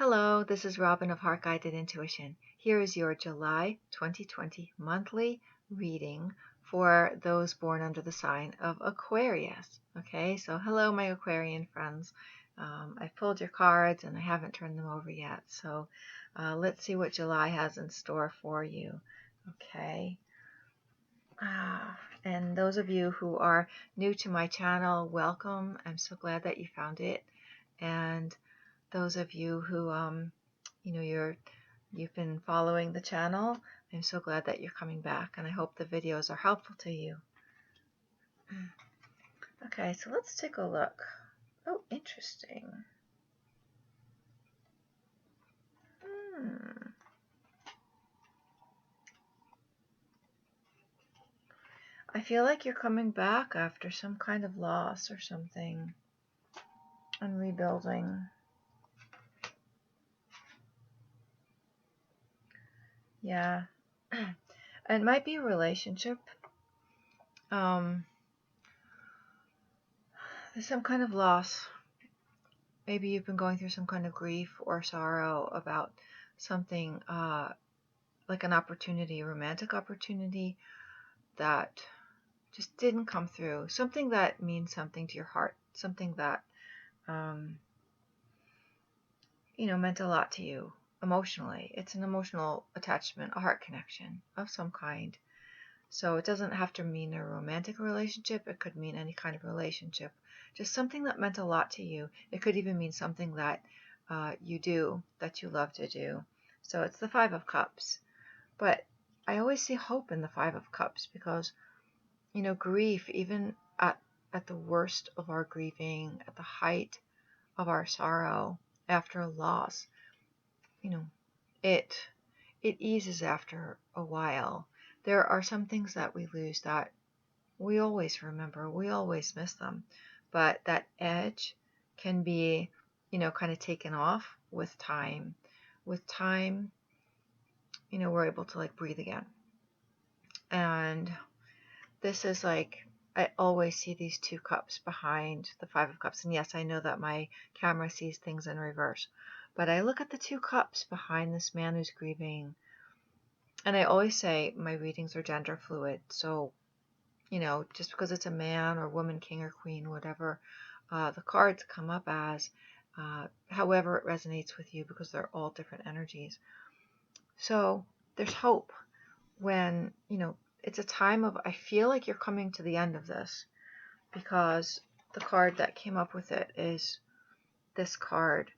Hello, this is Robyn of Heart Guided Intuition. Here is your July 2020 monthly reading for those born under the sign of Aquarius. Okay, so hello, my Aquarian friends. I've pulled your cards and I haven't turned them over yet. So let's see what July has in store for you. Okay. And those of you who are new to my channel, welcome. I'm so glad that you found it. And those of you who you've been following the channel, I'm so glad that you're coming back, and I hope the videos are helpful to you. Okay, so let's take a look. Oh, interesting. I feel like you're coming back after some kind of loss or something and rebuilding. Yeah. It might be a relationship. There's some kind of loss. Maybe you've been going through some kind of grief or sorrow about something like an opportunity, a romantic opportunity that just didn't come through. Something that means something to your heart. Something that, meant a lot to you emotionally. It's an emotional attachment, a heart connection of some kind. So it doesn't have to mean a romantic relationship. It could mean any kind of relationship. Just something that meant a lot to you. It could even mean something that you do, that you love to do. So it's the Five of Cups. But I always see hope in the Five of Cups because, grief, even at the worst of our grieving, at the height of our sorrow after a loss, it eases after a while. There are some things that we lose that we always remember, we always miss them, but that edge can be, kind of taken off with time. With time, we're able to breathe again. And this is I always see these two cups behind the Five of Cups. And yes, I know that my camera sees things in reverse, but I look at the two cups behind this man who's grieving. And I always say my readings are gender fluid. So, just because it's a man or woman, king or queen, whatever, the cards come up as, however it resonates with you, because they're all different energies. So there's hope when, it's a time of, I feel like you're coming to the end of this, because the card that came up with it is this card.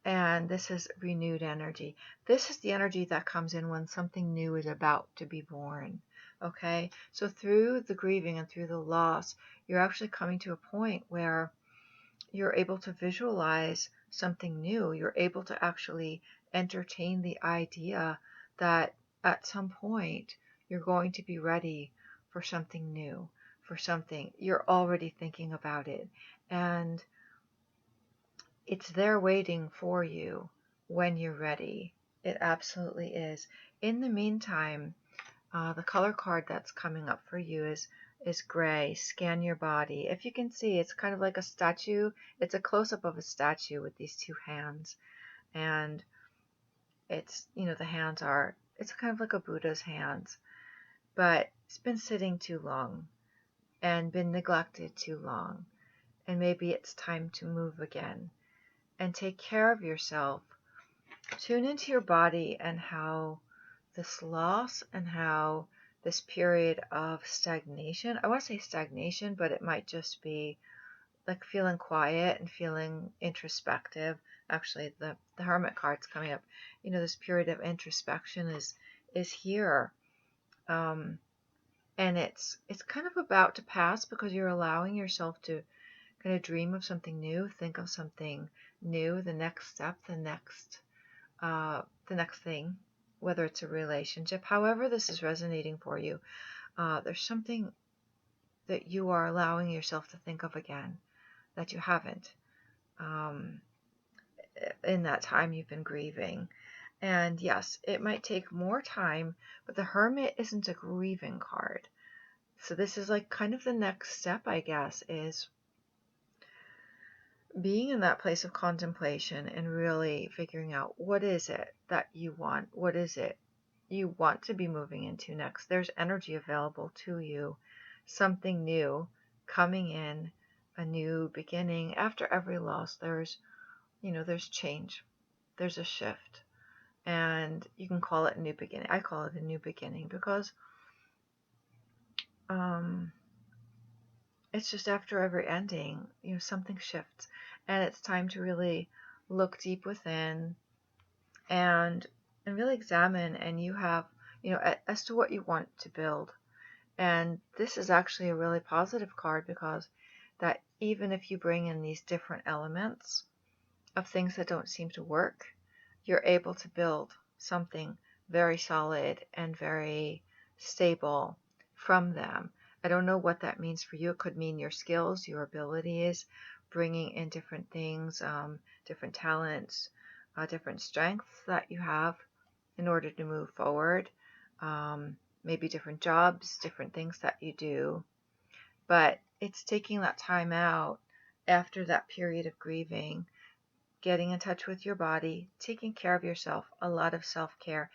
And this is renewed energy. This is the energy that comes in when something new is about to be born. Okay? So through the grieving and through the loss, you're actually coming to a point where you're able to visualize something new. You're able to actually entertain the idea that at some point you're going to be ready for something new, for something. You're already thinking about it. And it's there waiting for you when you're ready. It absolutely is. In the meantime, the color card that's coming up for you is gray. Scan your body. If you can see, it's kind of like a statue. It's a close-up of a statue with these two hands. And it's, the hands are, it's kind of like a Buddha's hands. But it's been sitting too long and been neglected too long. And maybe it's time to move again. And take care of yourself. Tune into your body and how this loss and how this period of stagnation, I want to say stagnation, but it might just be like feeling quiet and feeling introspective. Actually, the Hermit card's coming up. This period of introspection is here. And it's kind of about to pass because you're allowing yourself to kind of dream of something new, think of something new, the next step, the next thing, whether it's a relationship, however this is resonating for you. There's something that you are allowing yourself to think of again that you haven't in that time you've been grieving. And yes, it might take more time, but the Hermit isn't a grieving card. So this is kind of the next step, I guess, is being in that place of contemplation and really figuring out what is it that you want, what is it you want to be moving into next. There's energy available to you, something new coming in, a new beginning. After every loss, there's change, there's a shift, and you can call it a new beginning. I call it a new beginning because um, it's just after every ending, something shifts, and it's time to really look deep within and really examine, and you have, as to what you want to build. And this is actually a really positive card because that even if you bring in these different elements of things that don't seem to work, you're able to build something very solid and very stable from them. I don't know what that means for you. It could mean your skills, your abilities, bringing in different things, different talents, different strengths that you have in order to move forward. Maybe different jobs, different things that you do. But it's taking that time out after that period of grieving, getting in touch with your body, taking care of yourself, a lot of self-care,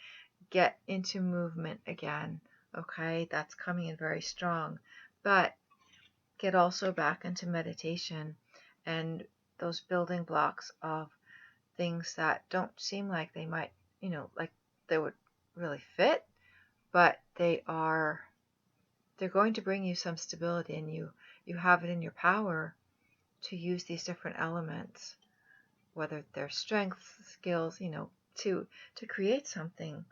get into movement again. Okay, that's coming in very strong. But get also back into meditation and those building blocks of things that don't seem like they might, like they would really fit, but they're going to bring you some stability, and you have it in your power to use these different elements, whether they're strengths, skills, to create something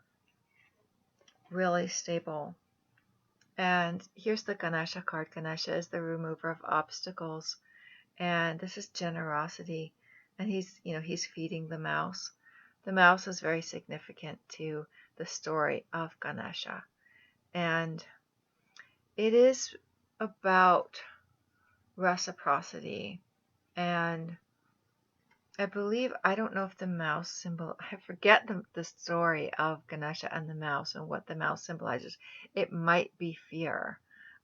really stable. And here's the Ganesha card. Ganesha is the remover of obstacles, and this is generosity. And he's feeding the mouse. The mouse is very significant to the story of Ganesha, and it is about reciprocity. And I don't know if the mouse symbol, I forget the story of Ganesha and the mouse and what the mouse symbolizes. It might be fear,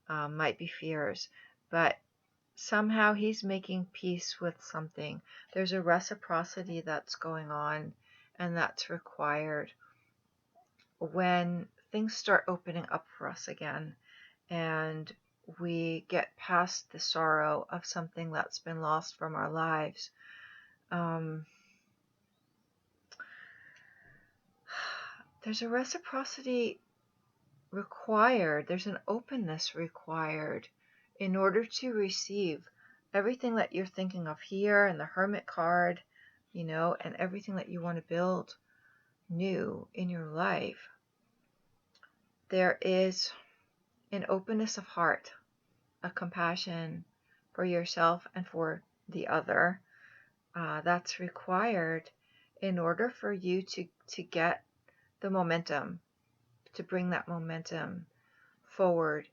might be fears, but somehow he's making peace with something. There's a reciprocity that's going on, and that's required when things start opening up for us again, and we get past the sorrow of something that's been lost from our lives. There's a reciprocity required, there's an openness required in order to receive everything that you're thinking of here and the Hermit card, and everything that you want to build new in your life. There is an openness of heart, a compassion for yourself and for the other that's required in order for you to get the momentum, to bring that momentum forward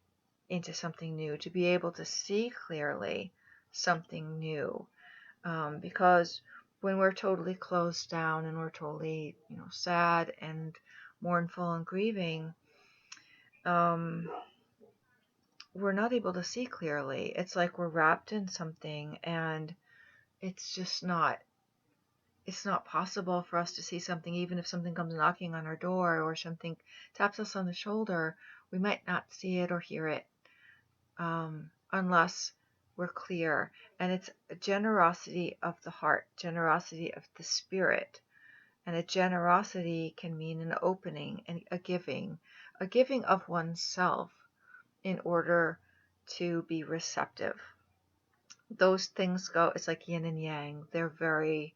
into something new, to be able to see clearly something new. Because when we're totally closed down and we're totally, sad and mournful and grieving, we're not able to see clearly. It's like we're wrapped in something, and it's just not it's not possible for us to see something. Even if something comes knocking on our door or something taps us on the shoulder, we might not see it or hear it unless we're clear. And it's a generosity of the heart, generosity of the spirit. And a generosity can mean an opening and a giving of oneself in order to be receptive. Those things go, it's like yin and yang. They're very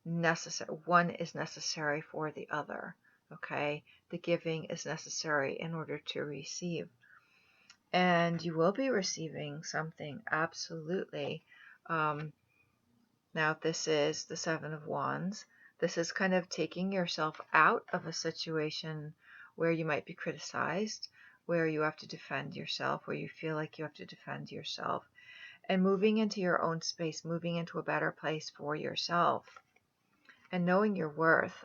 necessary. One is necessary for the other. Okay, the giving is necessary in order to receive, and you will be receiving something, absolutely. Now this is the Seven of Wands. This is kind of taking yourself out of a situation where you might be criticized, where you have to defend yourself, where you feel like you have to defend yourself, and moving into your own space, moving into a better place for yourself, and knowing your worth.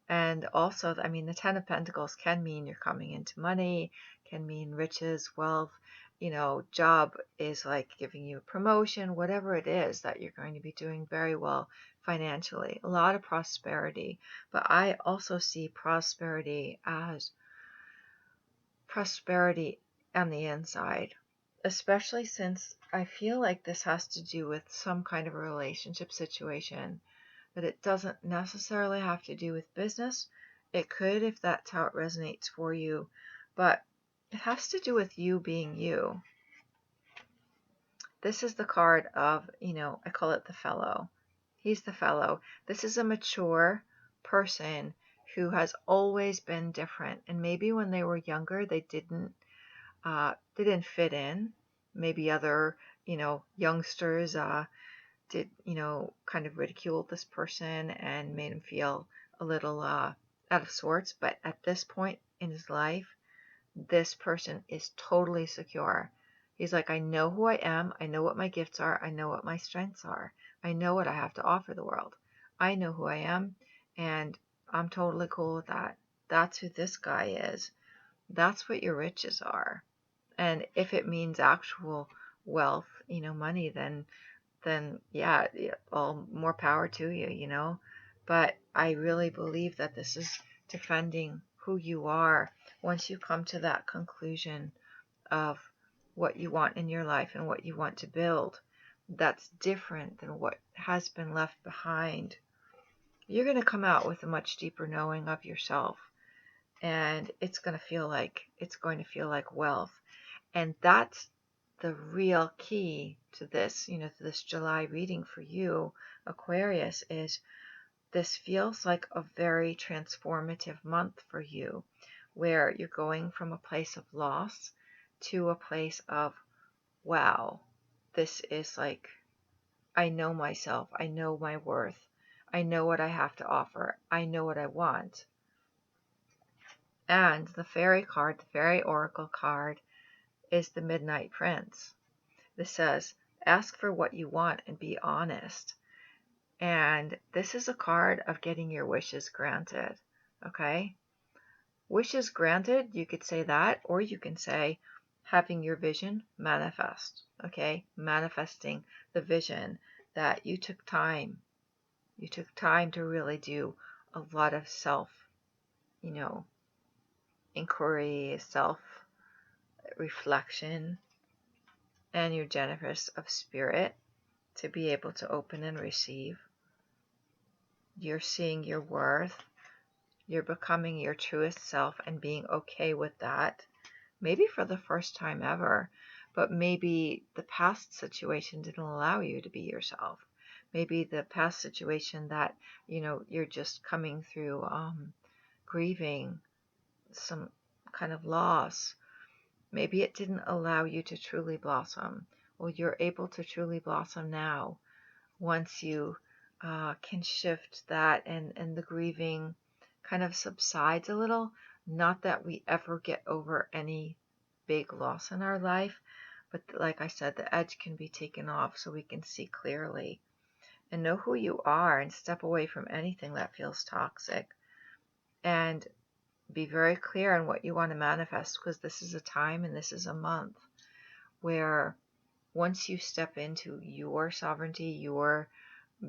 And also, the Ten of Pentacles can mean you're coming into money, can mean riches, wealth, job is like giving you a promotion, whatever it is that you're going to be doing very well financially, a lot of prosperity. But I also see prosperity as prosperity on the inside, especially since I feel like this has to do with some kind of a relationship situation, but it doesn't necessarily have to do with business. It could if that's how it resonates for you, but it has to do with you being you. This is the card of, I call it the fellow. He's the fellow. This is a mature person who has always been different. And maybe when they were younger, they didn't fit in. Maybe other, youngsters did, kind of ridicule this person and made him feel a little out of sorts. But at this point in his life, this person is totally secure. He's like, I know who I am. I know what my gifts are. I know what my strengths are. I know what I have to offer the world. I know who I am, and I'm totally cool with that. That's who this guy is. That's what your riches are. And if it means actual wealth, money, then yeah, all more power to you. But I really believe that this is defending who you are once you come to that conclusion of what you want in your life and what you want to build. That's different than what has been left behind. You're going to come out with a much deeper knowing of yourself, and it's going to feel like wealth. And that's the real key to this, to this July reading for you, Aquarius, is this feels like a very transformative month for you, where you're going from a place of loss to a place of, wow, this is like, I know myself, I know my worth, I know what I have to offer, I know what I want. And the fairy card, the fairy oracle card, is the Midnight Prince. This says, ask for what you want and be honest. And this is a card of getting your wishes granted. Okay? Wishes granted, you could say that, or you can say having your vision manifest. Okay? Manifesting the vision that you took time. You took time to really do a lot of self, inquiry, self reflection, and you're generous of spirit to be able to open and receive. You're seeing your worth. You're becoming your truest self and being okay with that. Maybe for the first time ever, but maybe the past situation didn't allow you to be yourself. Maybe the past situation that, you're just coming through grieving some kind of loss. Maybe it didn't allow you to truly blossom. Well, you're able to truly blossom now once you can shift that and the grieving kind of subsides a little. Not that we ever get over any big loss in our life, but like I said, the edge can be taken off so we can see clearly and know who you are and step away from anything that feels toxic and be very clear on what you want to manifest, because this is a time and this is a month where once you step into your sovereignty, your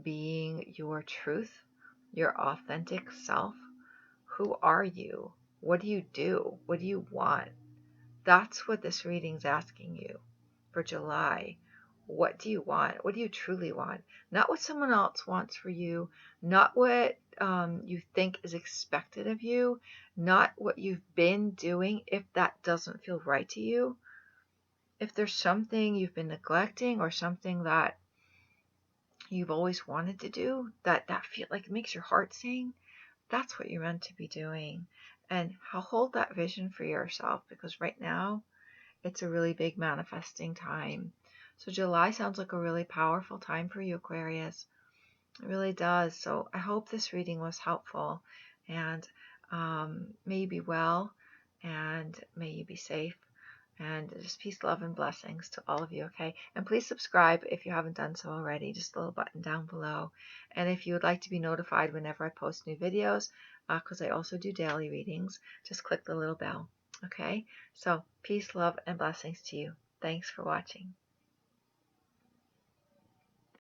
being, your truth, your authentic self, who are you? What do you do? What do you want? That's what this reading's asking you for July. What do you want? What do you truly want? Not what someone else wants for you, not what you think is expected of you, not what you've been doing if that doesn't feel right to you. If there's something you've been neglecting or something that you've always wanted to do that feel like it makes your heart sing, that's what you're meant to be doing. And hold that vision for yourself, because right now it's a really big manifesting time. So July sounds like a really powerful time for you, Aquarius. It really does. So I hope this reading was helpful, and may you be well, and may you be safe, and just peace, love, and blessings to all of you, okay? And please subscribe if you haven't done so already, just a little button down below. And if you would like to be notified whenever I post new videos, because I also do daily readings, just click the little bell, okay? So peace, love, and blessings to you. Thanks for watching.